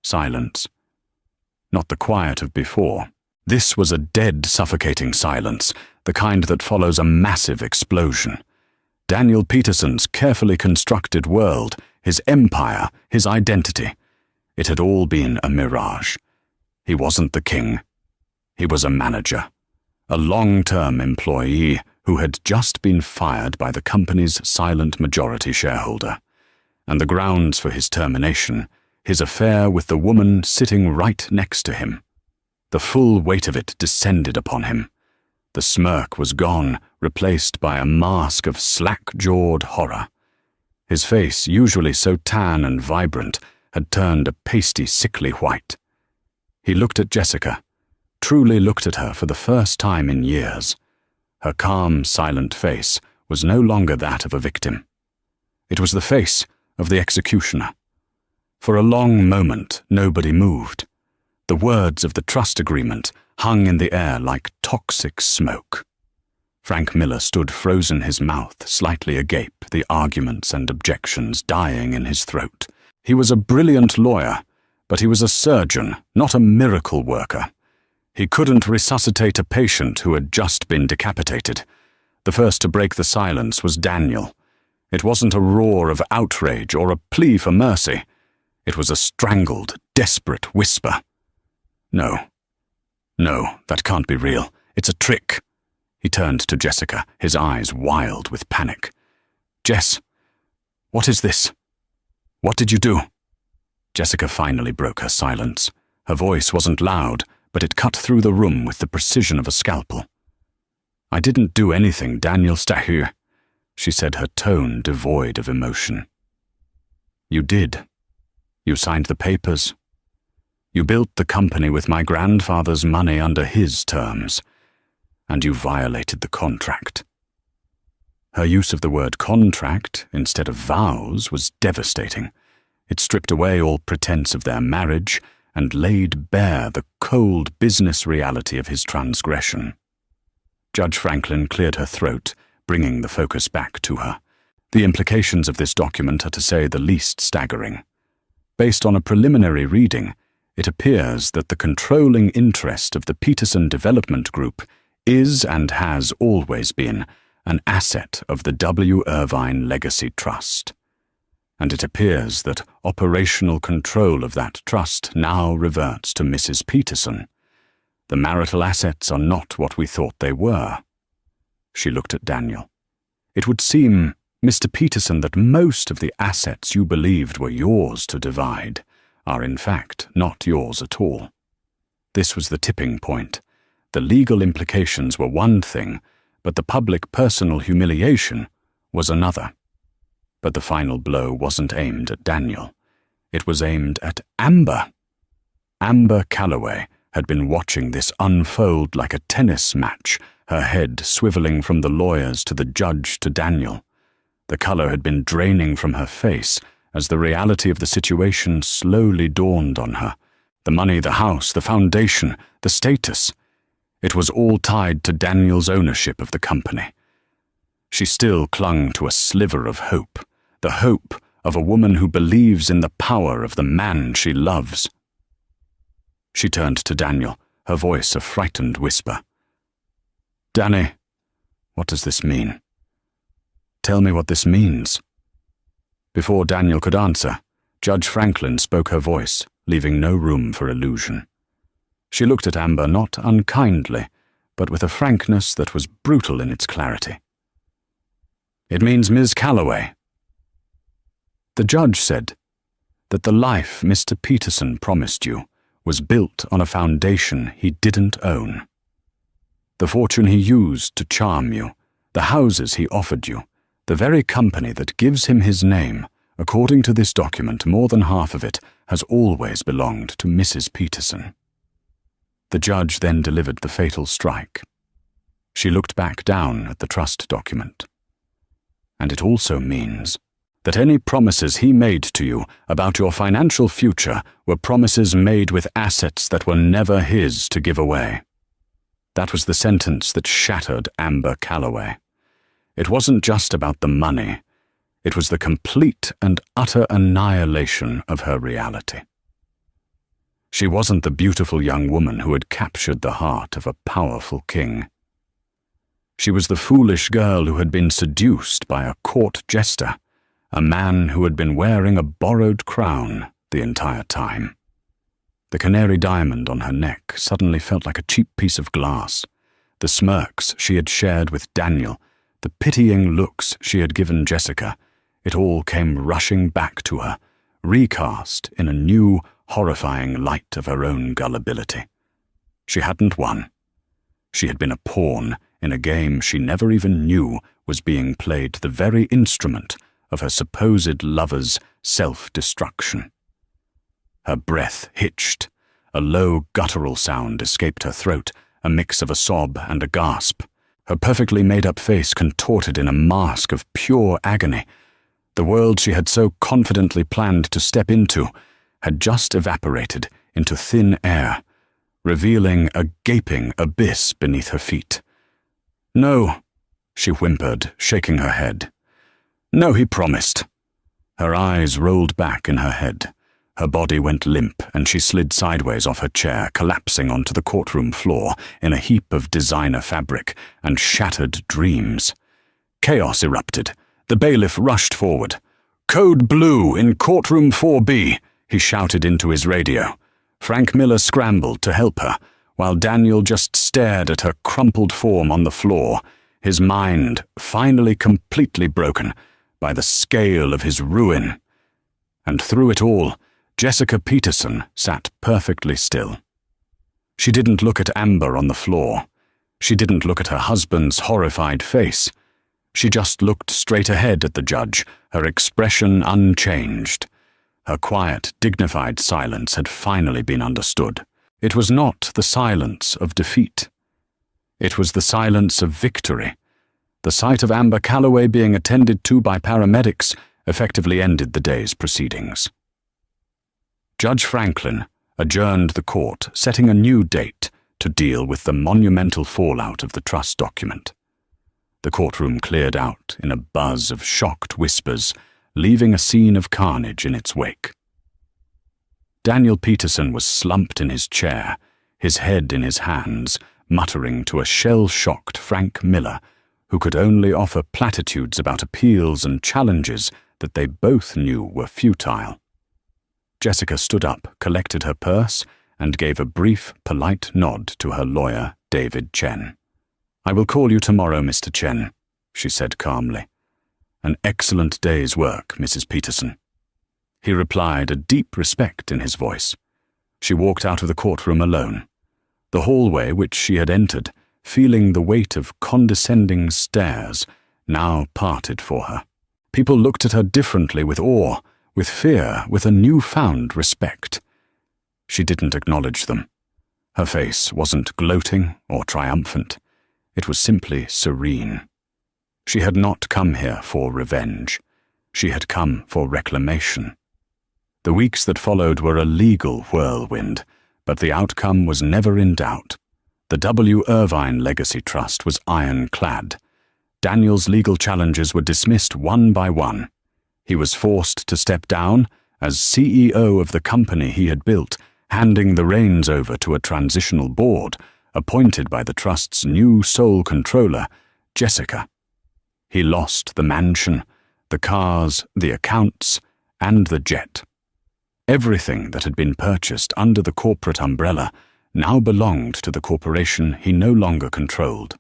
Silence. Not the quiet of before. This was a dead, suffocating silence, the kind that follows a massive explosion. Daniel Peterson's carefully constructed world, his empire, his identity. It had all been a mirage. He wasn't the king. He was a manager, a long-term employee who had just been fired by the company's silent majority shareholder. And the grounds for his termination, his affair with the woman sitting right next to him. The full weight of it descended upon him. The smirk was gone, replaced by a mask of slack-jawed horror. His face, usually so tan and vibrant, had turned a pasty, sickly white. He looked at Jessica, truly looked at her for the first time in years. Her calm, silent face was no longer that of a victim. It was the face of the executioner. For a long moment, nobody moved. The words of the trust agreement hung in the air like toxic smoke. Frank Miller stood frozen, his mouth slightly agape, the arguments and objections dying in his throat. He was a brilliant lawyer, but he was a surgeon, not a miracle worker. He couldn't resuscitate a patient who had just been decapitated. The first to break the silence was Daniel. It wasn't a roar of outrage or a plea for mercy. It was a strangled, desperate whisper. No, that can't be real. It's a trick. He turned to Jessica, his eyes wild with panic. Jess, what is this? What did you do? Jessica finally broke her silence. Her voice wasn't loud, but it cut through the room with the precision of a scalpel. I didn't do anything, Daniel Stahir, she said, her tone devoid of emotion. You did. You signed the papers. You built the company with my grandfather's money under his terms, and you violated the contract. Her use of the word contract instead of vows was devastating. It stripped away all pretense of their marriage and laid bare the cold business reality of his transgression. Judge Franklin cleared her throat, bringing the focus back to her. The implications of this document are, to say the least, staggering. Based on a preliminary reading, it appears that the controlling interest of the Peterson Development Group is and has always been an asset of the W. Irvine Legacy Trust. And it appears that operational control of that trust now reverts to Mrs. Peterson. The marital assets are not what we thought they were. She looked at Daniel. It would seem, Mr. Peterson, that most of the assets you believed were yours to divide are in fact not yours at all. This was the tipping point. The legal implications were one thing, but the public personal humiliation was another. But the final blow wasn't aimed at Daniel. It was aimed at Amber. Amber Calloway had been watching this unfold like a tennis match, her head swiveling from the lawyers to the judge to Daniel. The color had been draining from her face as the reality of the situation slowly dawned on her. The money, the house, the foundation, the status. It was all tied to Daniel's ownership of the company. She still clung to a sliver of hope, the hope of a woman who believes in the power of the man she loves. She turned to Daniel, her voice a frightened whisper. Danny, what does this mean? Tell me what this means. Before Daniel could answer, Judge Franklin spoke her voice, leaving no room for illusion. She looked at Amber not unkindly, but with a frankness that was brutal in its clarity. "It means Ms. Calloway." The judge said that the life Mr. Peterson promised you was built on a foundation he didn't own. The fortune he used to charm you, the houses he offered you, the very company that gives him his name, according to this document, more than half of it has always belonged to Mrs. Peterson. The judge then delivered the fatal strike. She looked back down at the trust document. "And it also means that any promises he made to you about your financial future were promises made with assets that were never his to give away." That was the sentence that shattered Amber Calloway. It wasn't just about the money. It was the complete and utter annihilation of her reality. She wasn't the beautiful young woman who had captured the heart of a powerful king. She was the foolish girl who had been seduced by a court jester, a man who had been wearing a borrowed crown the entire time. The canary diamond on her neck suddenly felt like a cheap piece of glass. The smirks she had shared with Daniel, the pitying looks she had given Jessica, it all came rushing back to her, recast in a new, horrifying light of her own gullibility. She hadn't won. She had been a pawn in a game she never even knew was being played the very instrument of her supposed lover's self-destruction. Her breath hitched. A low, guttural sound escaped her throat, a mix of a sob and a gasp. Her perfectly made-up face contorted in a mask of pure agony. The world she had so confidently planned to step into had just evaporated into thin air, revealing a gaping abyss beneath her feet. "No," she whimpered, shaking her head. "No, he promised." Her eyes rolled back in her head. Her body went limp, and she slid sideways off her chair, collapsing onto the courtroom floor in a heap of designer fabric and shattered dreams. Chaos erupted. The bailiff rushed forward. "Code Blue in courtroom 4B, he shouted into his radio. Frank Miller scrambled to help her, while Daniel just stared at her crumpled form on the floor, his mind finally completely broken by the scale of his ruin. And through it all, Jessica Peterson sat perfectly still. She didn't look at Amber on the floor. She didn't look at her husband's horrified face. She just looked straight ahead at the judge, her expression unchanged. Her quiet, dignified silence had finally been understood. It was not the silence of defeat. It was the silence of victory. The sight of Amber Calloway being attended to by paramedics effectively ended the day's proceedings. Judge Franklin adjourned the court, setting a new date to deal with the monumental fallout of the trust document. The courtroom cleared out in a buzz of shocked whispers, leaving a scene of carnage in its wake. Daniel Peterson was slumped in his chair, his head in his hands, muttering to a shell-shocked Frank Miller, who could only offer platitudes about appeals and challenges that they both knew were futile. Jessica stood up, collected her purse, and gave a brief, polite nod to her lawyer, David Chen. "I will call you tomorrow, Mr. Chen," she said calmly. "An excellent day's work, Mrs. Peterson." He replied, a deep respect in his voice. She walked out of the courtroom alone. The hallway which she had entered, feeling the weight of condescending stares, now parted for her. People looked at her differently, with awe, with fear, with a newfound respect. She didn't acknowledge them. Her face wasn't gloating or triumphant. It was simply serene. She had not come here for revenge. She had come for reclamation. The weeks that followed were a legal whirlwind, but the outcome was never in doubt. The W. Irvine Legacy Trust was ironclad. Daniel's legal challenges were dismissed one by one. He was forced to step down as CEO of the company he had built, handing the reins over to a transitional board appointed by the trust's new sole controller, Jessica. He lost the mansion, the cars, the accounts, and the jet. Everything that had been purchased under the corporate umbrella now belonged to the corporation he no longer controlled.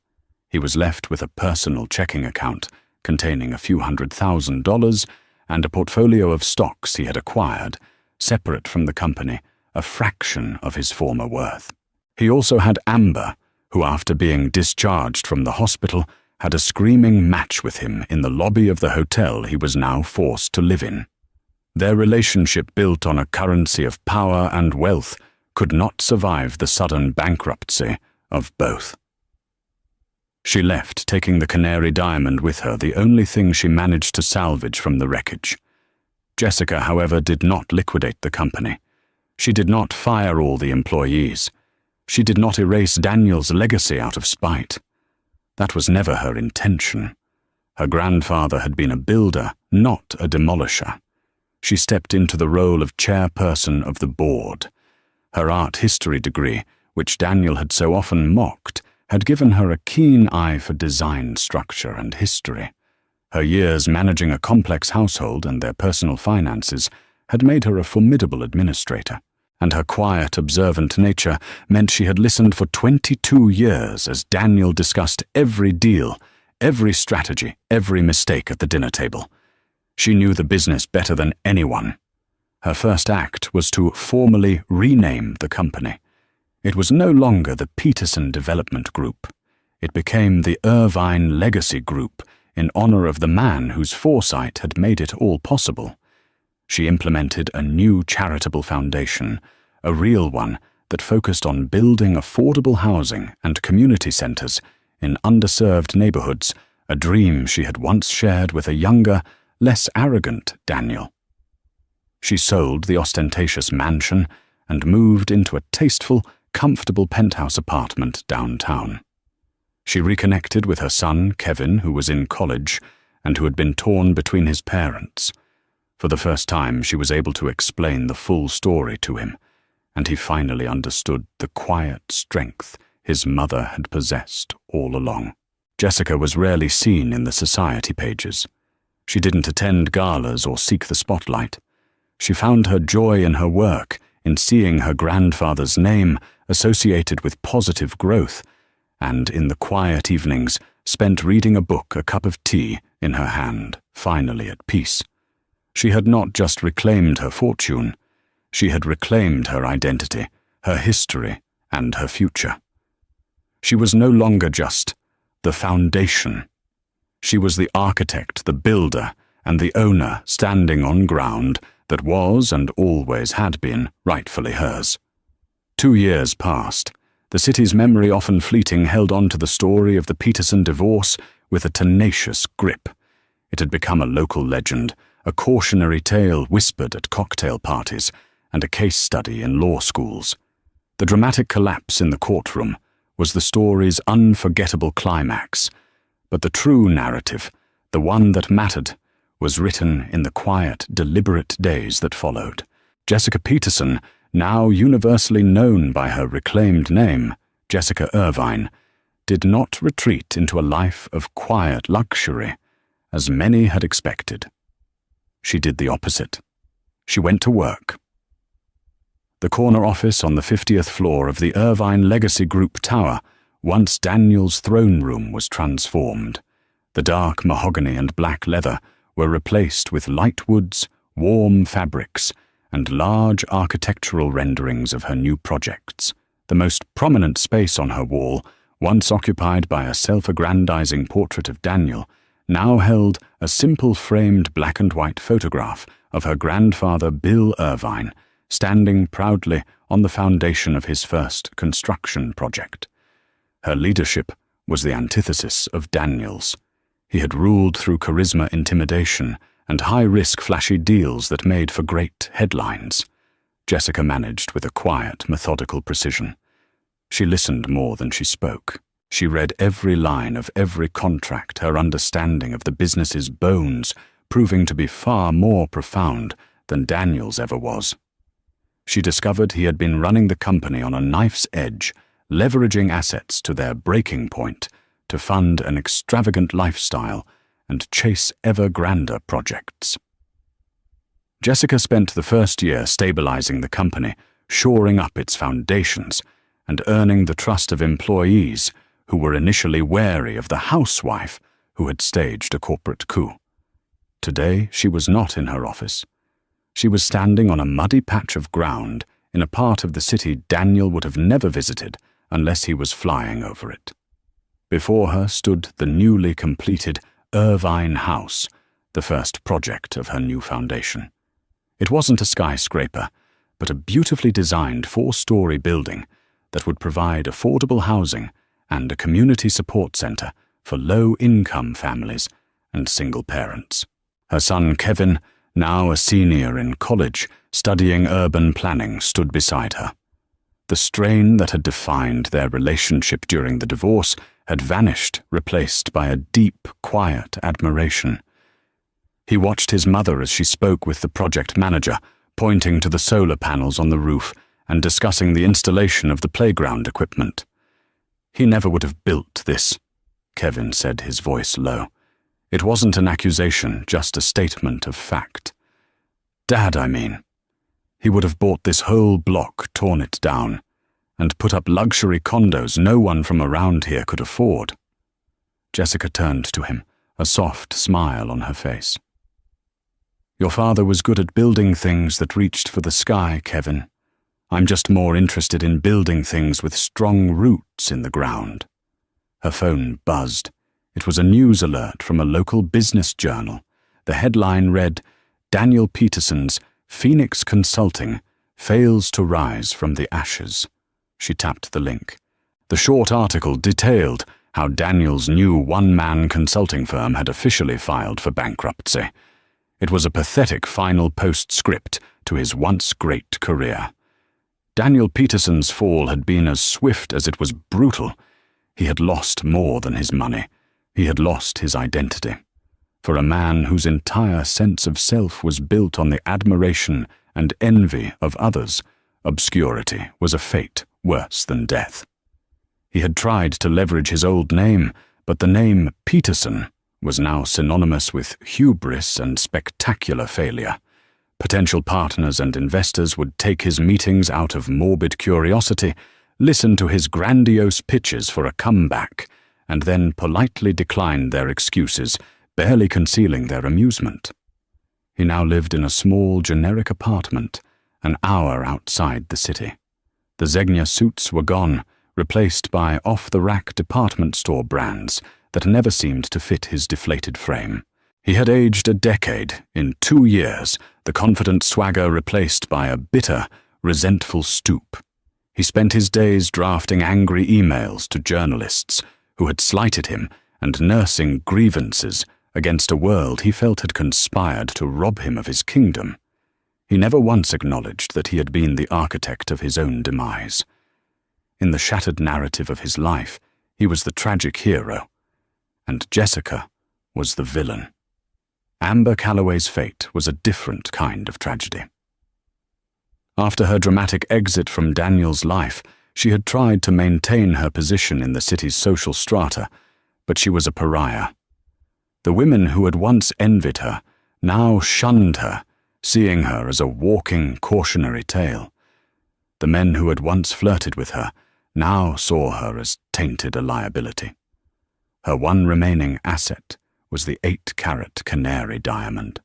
He was left with a personal checking account containing a few $100,000 and a portfolio of stocks he had acquired, separate from the company, a fraction of his former worth. He also had Amber, who after being discharged from the hospital had a screaming match with him in the lobby of the hotel he was now forced to live in. Their relationship, built on a currency of power and wealth, could not survive the sudden bankruptcy of both. She left, taking the Canary Diamond with her, the only thing she managed to salvage from the wreckage. Jessica, however, did not liquidate the company. She did not fire all the employees. She did not erase Daniel's legacy out of spite. That was never her intention. Her grandfather had been a builder, not a demolisher. She stepped into the role of chairperson of the board. Her art history degree, which Daniel had so often mocked, had given her a keen eye for design, structure, and history. Her years managing a complex household and their personal finances had made her a formidable administrator, and her quiet, observant nature meant she had listened for 22 years as Daniel discussed every deal, every strategy, every mistake at the dinner table. She knew the business better than anyone. Her first act was to formally rename the company. It was no longer the Peterson Development Group. It became the Irvine Legacy Group, in honor of the man whose foresight had made it all possible. She implemented a new charitable foundation, a real one that focused on building affordable housing and community centers in underserved neighborhoods, a dream she had once shared with a younger, less arrogant Daniel. She sold the ostentatious mansion and moved into a tasteful, comfortable penthouse apartment downtown. She reconnected with her son, Kevin, who was in college and who had been torn between his parents. For the first time, she was able to explain the full story to him, and he finally understood the quiet strength his mother had possessed all along. Jessica was rarely seen in the society pages. She didn't attend galas or seek the spotlight. She found her joy in her work, in seeing her grandfather's name associated with positive growth, and in the quiet evenings spent reading a book, a cup of tea in her hand, finally at peace. She had not just reclaimed her fortune, she had reclaimed her identity, her history, and her future. She was no longer just the foundation. She was the architect, the builder, and the owner standing on ground that was and always had been rightfully hers. 2 years passed. The city's memory, often fleeting, held on to the story of the Peterson divorce with a tenacious grip. It had become a local legend, a cautionary tale whispered at cocktail parties, and a case study in law schools. The dramatic collapse in the courtroom was the story's unforgettable climax, but the true narrative, the one that mattered, was written in the quiet, deliberate days that followed. Jessica Peterson, now universally known by her reclaimed name, Jessica Irvine, did not retreat into a life of quiet luxury, as many had expected. She did the opposite. She went to work. The corner office on the 50th floor of the Irvine Legacy Group Tower, once Daniel's throne room, was transformed. The dark mahogany and black leather were replaced with light woods, warm fabrics, and large architectural renderings of her new projects. The most prominent space on her wall, once occupied by a self-aggrandizing portrait of Daniel, now held a simple framed black and white photograph of her grandfather Bill Irvine, standing proudly on the foundation of his first construction project. Her leadership was the antithesis of Daniel's. He had ruled through charisma, intimidation, and high-risk flashy deals that made for great headlines. Jessica managed with a quiet, methodical precision. She listened more than she spoke. She read every line of every contract, her understanding of the business's bones proving to be far more profound than Daniel's ever was. She discovered he had been running the company on a knife's edge, leveraging assets to their breaking point to fund an extravagant lifestyle and chase ever grander projects. Jessica spent the first year stabilizing the company, shoring up its foundations, and earning the trust of employees who were initially wary of the housewife who had staged a corporate coup. Today, she was not in her office. She was standing on a muddy patch of ground in a part of the city Daniel would have never visited unless he was flying over it. Before her stood the newly completed Irvine House, the first project of her new foundation. It wasn't a skyscraper, but a beautifully designed 4-story building that would provide affordable housing and a community support center for low-income families and single parents. Her son Kevin, now a senior in college studying urban planning, stood beside her. The strain that had defined their relationship during the divorce had vanished, replaced by a deep, quiet admiration. He watched his mother as she spoke with the project manager, pointing to the solar panels on the roof and discussing the installation of the playground equipment. "He never would have built this," Kevin said, his voice low. It wasn't an accusation, just a statement of fact. "Dad, I mean. He would have bought this whole block, torn it down, and put up luxury condos no one from around here could afford." Jessica turned to him, a soft smile on her face. "Your father was good at building things that reached for the sky, Kevin. I'm just more interested in building things with strong roots in the ground." Her phone buzzed. It was a news alert from a local business journal. The headline read, "Daniel Peterson's Phoenix Consulting fails to rise from the ashes." She tapped the link. The short article detailed how Daniel's new one-man consulting firm had officially filed for bankruptcy. It was a pathetic final postscript to his once great career. Daniel Peterson's fall had been as swift as it was brutal. He had lost more than his money. He had lost his identity. For a man whose entire sense of self was built on the admiration and envy of others, obscurity was a fate worse than death. He had tried to leverage his old name, but the name Peterson was now synonymous with hubris and spectacular failure. Potential partners and investors would take his meetings out of morbid curiosity, listen to his grandiose pitches for a comeback, and then politely decline their excuses, barely concealing their amusement. He now lived in a small, generic apartment, an hour outside the city. The Zegna suits were gone, replaced by off-the-rack department store brands that never seemed to fit his deflated frame. He had aged a decade. In 2 years, the confident swagger replaced by a bitter, resentful stoop. He spent his days drafting angry emails to journalists who had slighted him and nursing grievances against a world he felt had conspired to rob him of his kingdom. He never once acknowledged that he had been the architect of his own demise. In the shattered narrative of his life, he was the tragic hero, and Jessica was the villain. Amber Calloway's fate was a different kind of tragedy. After her dramatic exit from Daniel's life, she had tried to maintain her position in the city's social strata, but she was a pariah. The women who had once envied her now shunned her, seeing her as a walking cautionary tale. The men who had once flirted with her now saw her as tainted a liability. Her one remaining asset was the 8-carat canary diamond.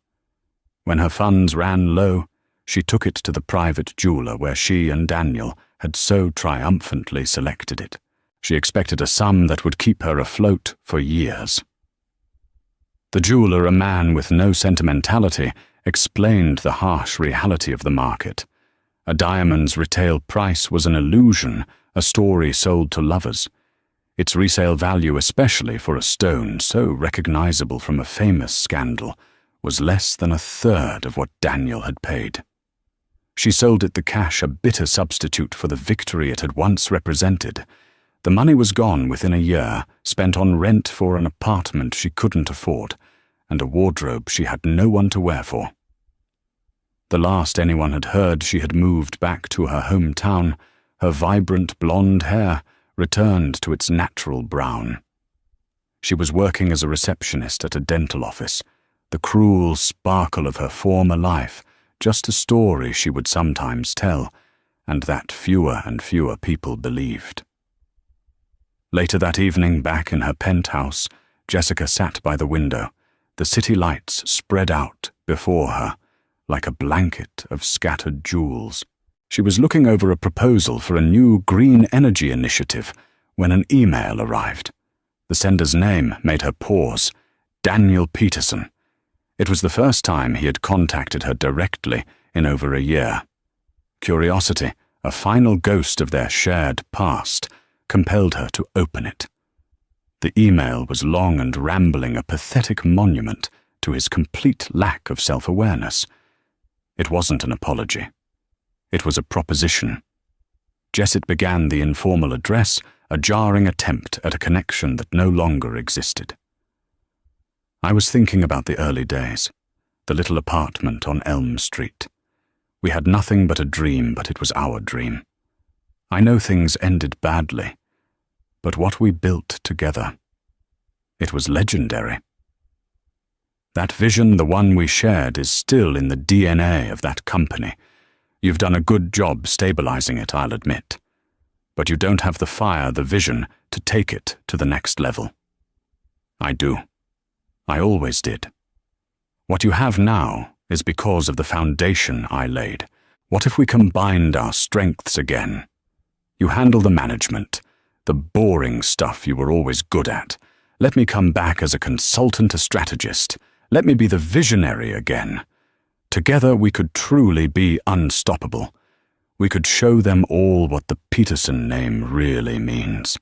When her funds ran low, she took it to the private jeweler where she and Daniel had so triumphantly selected it. She expected a sum that would keep her afloat for years. The jeweler, a man with no sentimentality, explained the harsh reality of the market. A diamond's retail price was an illusion, a story sold to lovers. Its resale value, especially for a stone so recognizable from a famous scandal, was less than a third of what Daniel had paid. She sold it the cash, a bitter substitute for the victory it had once represented. The money was gone within a year, spent on rent for an apartment she couldn't afford, and a wardrobe she had no one to wear for. The last anyone had heard, she had moved back to her hometown. Her vibrant blonde hair returned to its natural brown. She was working as a receptionist at a dental office. The cruel sparkle of her former life just a story she would sometimes tell, and that fewer and fewer people believed. Later that evening, back in her penthouse, Jessica sat by the window, the city lights spread out before her like a blanket of scattered jewels. She was looking over a proposal for a new green energy initiative when an email arrived. The sender's name made her pause. Daniel Peterson. It was the first time he had contacted her directly in over a year. Curiosity, a final ghost of their shared past, compelled her to open it. The email was long and rambling, a pathetic monument to his complete lack of self-awareness. It wasn't an apology. It was a proposition. Jessit began the informal address, a jarring attempt at a connection that no longer existed. I was thinking about the early days, the little apartment on Elm Street. We had nothing but a dream, but it was our dream. I know things ended badly, but what we built together, it was legendary. That vision, the one we shared, is still in the DNA of that company. You've done a good job stabilizing it, I'll admit. But you don't have the fire, the vision, to take it to the next level. I do. I always did. What you have now is because of the foundation I laid. What if we combined our strengths again? You handle the management, the boring stuff you were always good at. Let me come back as a consultant, a strategist. Let me be the visionary again. Together we could truly be unstoppable. We could show them all what the Peterson name really means.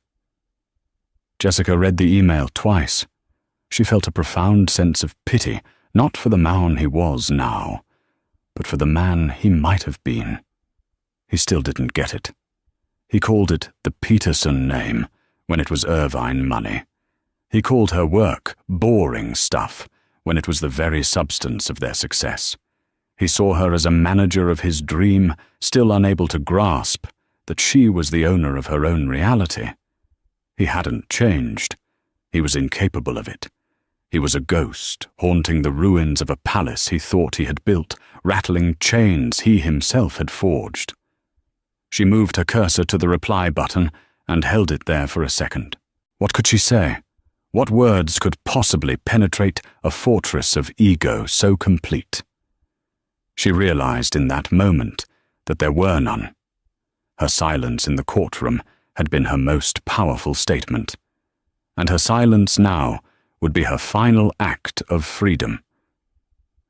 Jessica read the email twice. She felt a profound sense of pity, not for the man he was now, but for the man he might have been. He still didn't get it. He called it the Peterson name when it was Irvine money. He called her work boring stuff when it was the very substance of their success. He saw her as a manager of his dream, still unable to grasp that she was the owner of her own reality. He hadn't changed. He was incapable of it. He was a ghost, haunting the ruins of a palace he thought he had built, rattling chains he himself had forged. She moved her cursor to the reply button and held it there for a second. What could she say? What words could possibly penetrate a fortress of ego so complete? She realized in that moment that there were none. Her silence in the courtroom had been her most powerful statement, and her silence now would be her final act of freedom.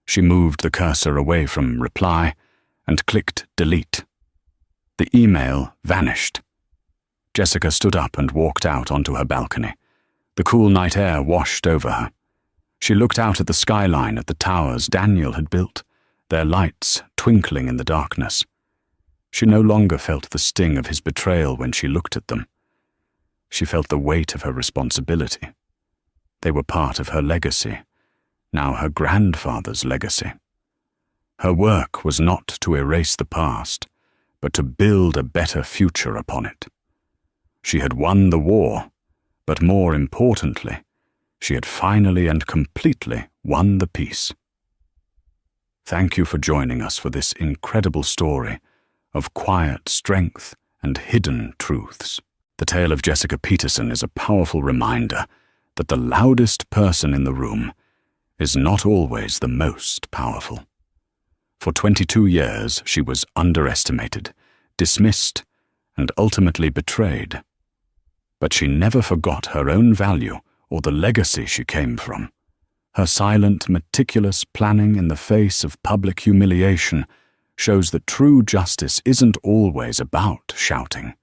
She moved the cursor away from reply and clicked delete. The email vanished. Jessica stood up and walked out onto her balcony. The cool night air washed over her. She looked out at the skyline, at the towers Daniel had built, their lights twinkling in the darkness. She no longer felt the sting of his betrayal when she looked at them. She felt the weight of her responsibility. They were part of her legacy, now her grandfather's legacy. Her work was not to erase the past, but to build a better future upon it. She had won the war, but more importantly, she had finally and completely won the peace. Thank you for joining us for this incredible story of quiet strength and hidden truths. The tale of Jessica Peterson is a powerful reminder that the loudest person in the room is not always the most powerful. For 22 years, she was underestimated, dismissed, and ultimately betrayed. But she never forgot her own value or the legacy she came from. Her silent, meticulous planning in the face of public humiliation shows that true justice isn't always about shouting.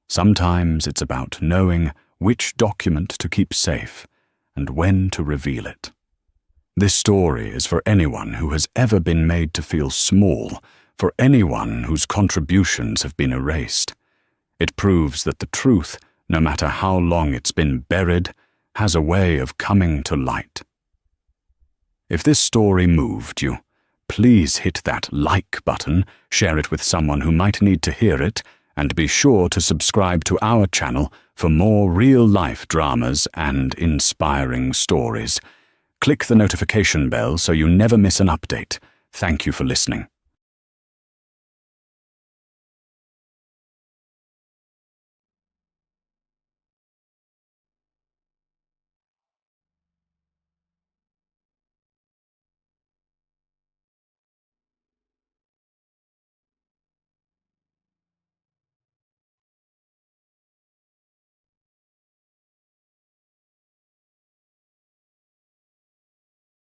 Sometimes it's about knowing which document to keep safe and when to reveal it. This story is for anyone who has ever been made to feel small, for anyone whose contributions have been erased. It proves that the truth, no matter how long it's been buried, has a way of coming to light. If this story moved you, please hit that like button, share it with someone who might need to hear it, and be sure to subscribe to our channel for more real-life dramas and inspiring stories. Click the notification bell so you never miss an update. Thank you for listening.